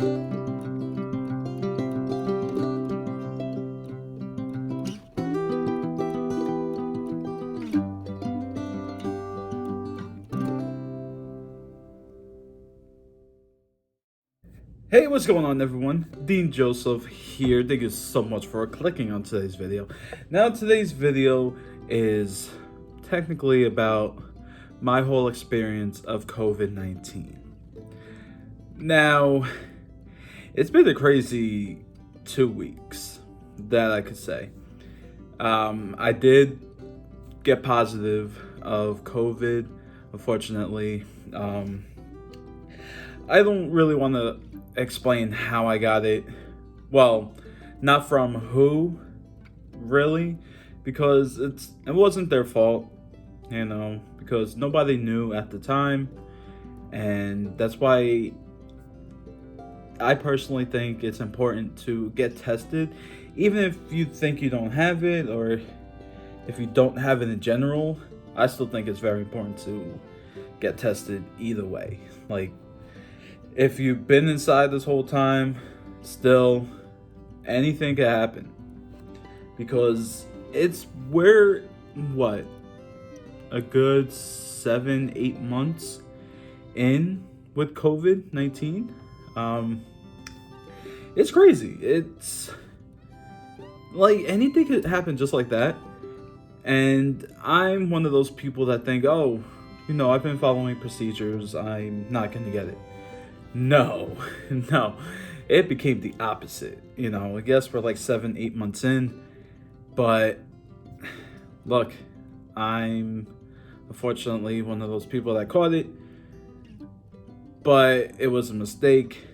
Hey, what's going on, everyone? Dean Joseph here. Thank you so much for clicking on today's video. Now, today's video is technically about my whole experience of COVID-19. Now, it's been a crazy 2 weeks, that I could say. I did get positive of COVID, unfortunately. I don't really want to explain how I got it. Well, not from who, really, because it wasn't their fault, because nobody knew at the time, and that's why I personally think it's important to get tested, even if you think you don't have it, or if you don't have it in general. I still think it's very important to get tested either way. Like, if you've been inside this whole time, still, anything could happen. Because we're, a good 7-8 months in with COVID-19. It's crazy. It's like anything could happen just like that. And I'm one of those people that think, I've been following procedures, I'm not going to get it. No, no. It became the opposite. I guess we're like 7-8 months in. But look, I'm unfortunately one of those people that caught it. But it was a mistake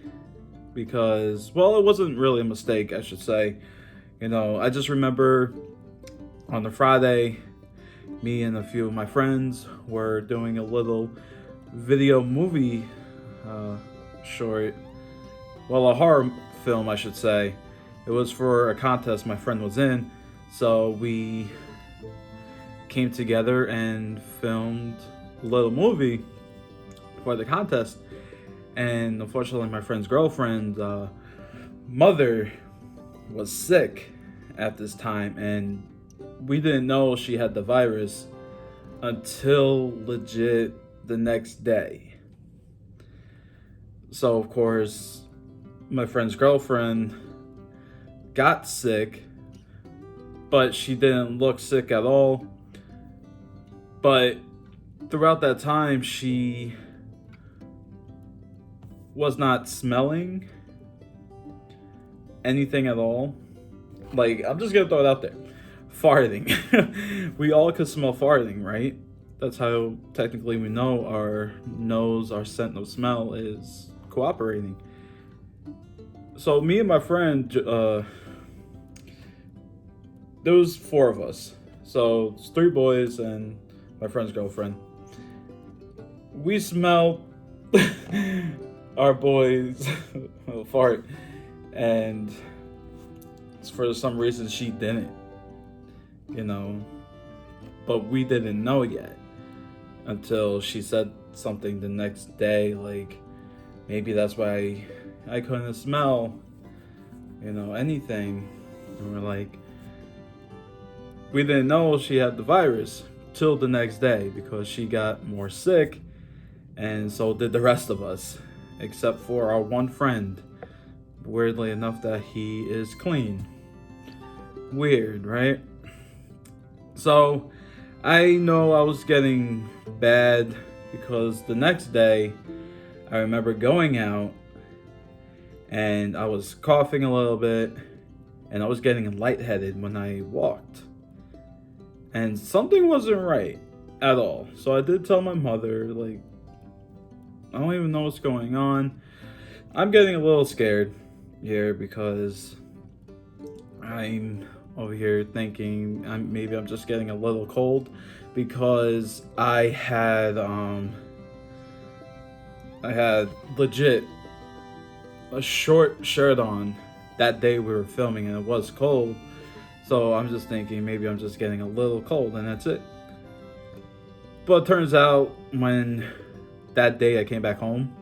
because, it wasn't really a mistake, I should say. I just remember on the Friday, me and a few of my friends were doing a little video movie short, a horror film, I should say. It was for a contest my friend was in, so we came together and filmed a little movie for the contest. And unfortunately, my friend's girlfriend's mother was sick at this time, and we didn't know she had the virus until legit the next day. So, of course, my friend's girlfriend got sick, but she didn't look sick at all. But throughout that time, she was not smelling anything at all. Like, I'm just gonna throw it out there. Farting. We all could smell farting, right? That's how technically we know our nose, our scent of smell is cooperating. So me and my friend, there was 4 of us. So it's 3 boys and my friend's girlfriend. We smelled our boys fart, and for some reason she didn't, but we didn't know yet until she said something the next day, like maybe that's why I couldn't smell, anything. And we're like, we didn't know she had the virus till the next day because she got more sick, and so did the rest of us, except for our one friend. Weirdly enough, that he is clean. Weird, right? So I know I was getting bad because the next day I remember going out and I was coughing a little bit and I was getting lightheaded when I walked. And something wasn't right at all. So I did tell my mother, like, I don't even know what's going on. I'm getting a little scared here because I'm over here thinking maybe I'm just getting a little cold, because I had legit a short shirt on that day we were filming, and it was cold. So I'm just thinking maybe I'm just getting a little cold, and that's it. But it turns out when that day I came back home,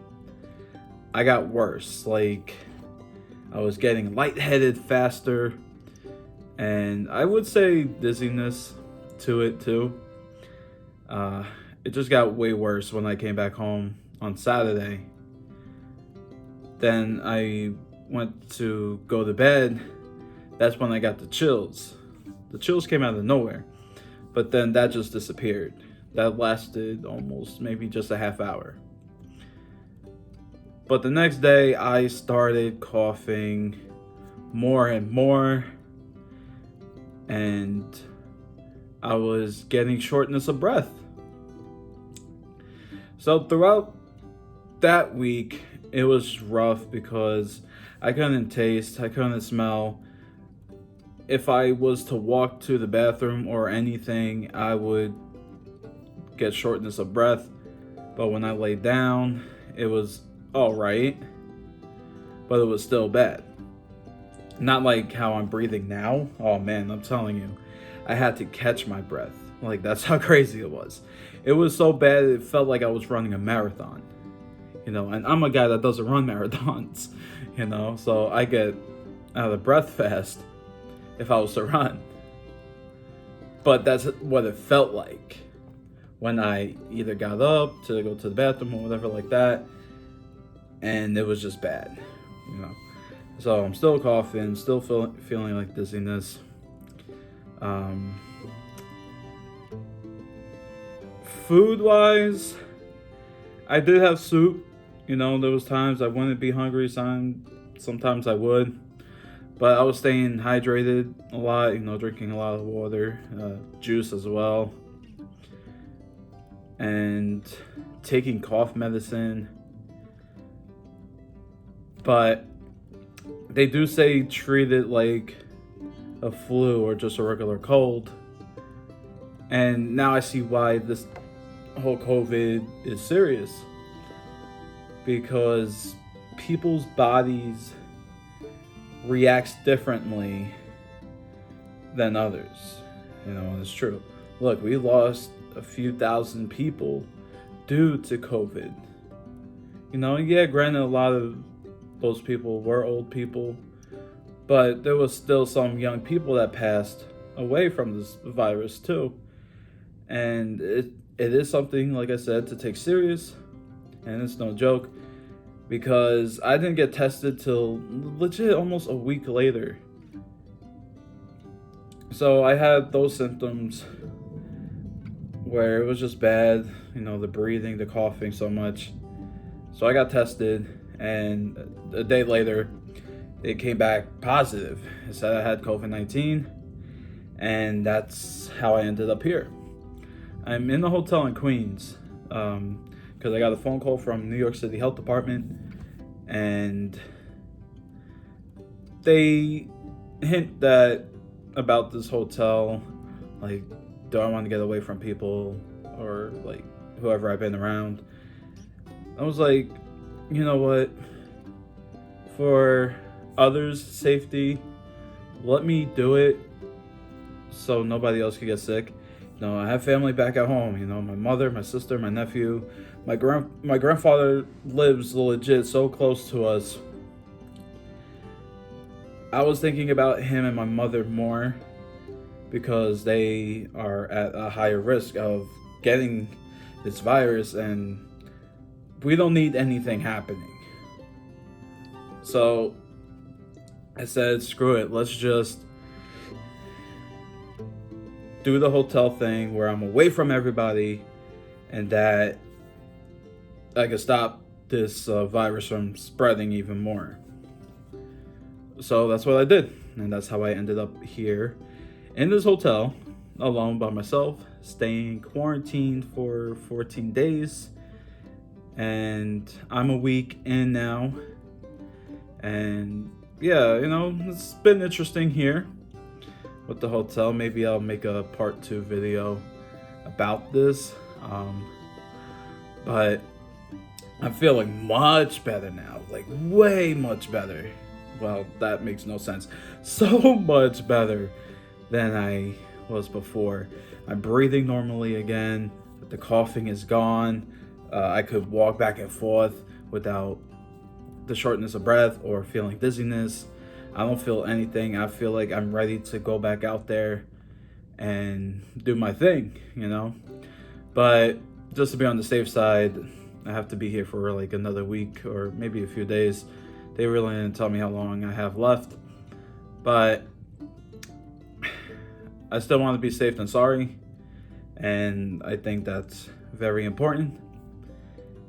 I got worse. Like, I was getting lightheaded faster, and I would say dizziness to it too. It just got way worse when I came back home on Saturday. Then I went to go to bed. That's when I got the chills. The chills came out of nowhere, but then that just disappeared. That lasted almost maybe just a half hour. But the next day, I started coughing more and more, and I was getting shortness of breath. So throughout that week, it was rough because I couldn't taste, I couldn't smell. If I was to walk to the bathroom or anything, I would get shortness of breath. But when I laid down, it was all right, but it was still bad. Not like how I'm breathing now. Oh man, I'm telling you, I had to catch my breath. Like, that's how crazy it was. It was so bad, it felt like I was running a marathon. And I'm a guy that doesn't run marathons, so I get out of breath fast if I was to run. But that's what it felt like when I either got up to go to the bathroom or whatever like that, and it was just bad, So I'm still coughing, still feeling like dizziness. Food-wise, I did have soup. There was times I wouldn't be hungry, sometimes I would. But I was staying hydrated a lot, drinking a lot of water, juice as well. And taking cough medicine. But they do say treat it like a flu or just a regular cold. And now I see why this whole COVID is serious. Because people's bodies reacts differently than others. And it's true. Look, we lost a few thousand people due to COVID. Yeah, granted, a lot of those people were old people, but there was still some young people that passed away from this virus too. And it is something, like I said, to take serious, and it's no joke, because I didn't get tested till legit almost a week later. So I had those symptoms where it was just bad, the breathing, the coughing so much. So I got tested, and a day later, it came back positive. It said I had COVID-19, and that's how I ended up here. I'm in the hotel in Queens, because I got a phone call from New York City Health Department, and they hint that about this hotel, like, do I want to get away from people or like whoever I've been around. I was like, you know what, for others' safety, let me do it so nobody else could get sick. I have family back at home, my mother, my sister, my nephew. My grandfather lives legit so close to us. I was thinking about him and my mother more because they are at a higher risk of getting this virus, and we don't need anything happening. So I said, screw it, let's just do the hotel thing where I'm away from everybody, and that I could stop this virus from spreading even more. So that's what I did, and that's how I ended up here in this hotel alone by myself, staying quarantined for 14 days, and I'm a week in now. And yeah, it's been interesting here with the hotel. Maybe I'll make a part 2 video about this, but I'm feeling much better now, like way much better. Well, that makes no sense. So much better than I was before. I'm breathing normally again. The coughing is gone. I could walk back and forth without the shortness of breath or feeling dizziness. I don't feel anything. I feel like I'm ready to go back out there and do my thing, you know. But just to be on the safe side, I have to be here for like another week or maybe a few days. They really didn't tell me how long I have left, but I still want to be safe than sorry, and I think that's very important.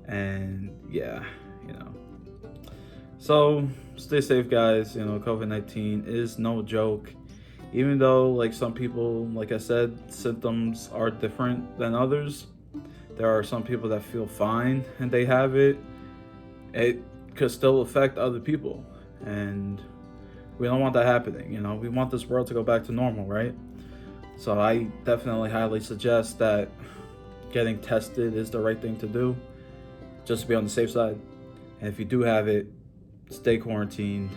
And yeah, you know, so stay safe, guys. You know, COVID-19 is no joke. Even though, like, some people, like I said, symptoms are different than others, there are some people that feel fine and they have it. It could still affect other people, and we don't want that happening. You know, we want this world to go back to normal, right? So I definitely highly suggest that getting tested is the right thing to do, just to be on the safe side. And if you do have it, stay quarantined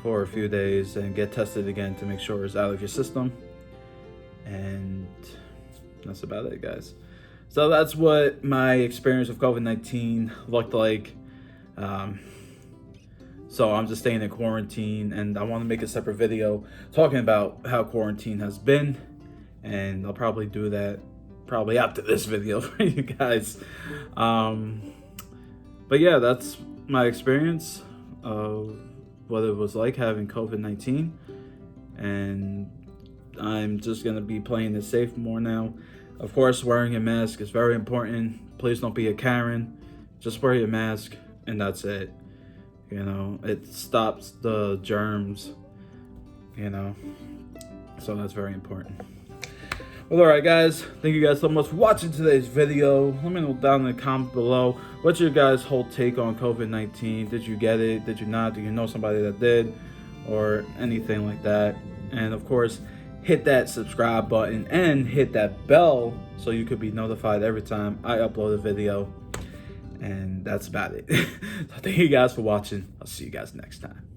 for a few days and get tested again to make sure it's out of your system. And that's about it, guys. So that's what my experience with COVID-19 looked like. So I'm just staying in quarantine, and I want to make a separate video talking about how quarantine has been, and I'll probably do that probably after this video for you guys. But yeah, that's my experience of what it was like having COVID-19, and I'm just gonna be playing it safe more now. Of course, wearing a mask is very important. Please don't be a Karen. Just wear your mask, and that's it. You know, it stops the germs, you know, so that's very important. Well, all right, guys, thank you guys so much for watching today's video. Let me know down in the comments below, what's your guys' whole take on COVID-19? Did you get it? Did you not? Do you know somebody that did? Or anything like that? And of course, hit that subscribe button and hit that bell so you could be notified every time I upload a video. And that's about it. So thank you guys for watching. I'll see you guys next time.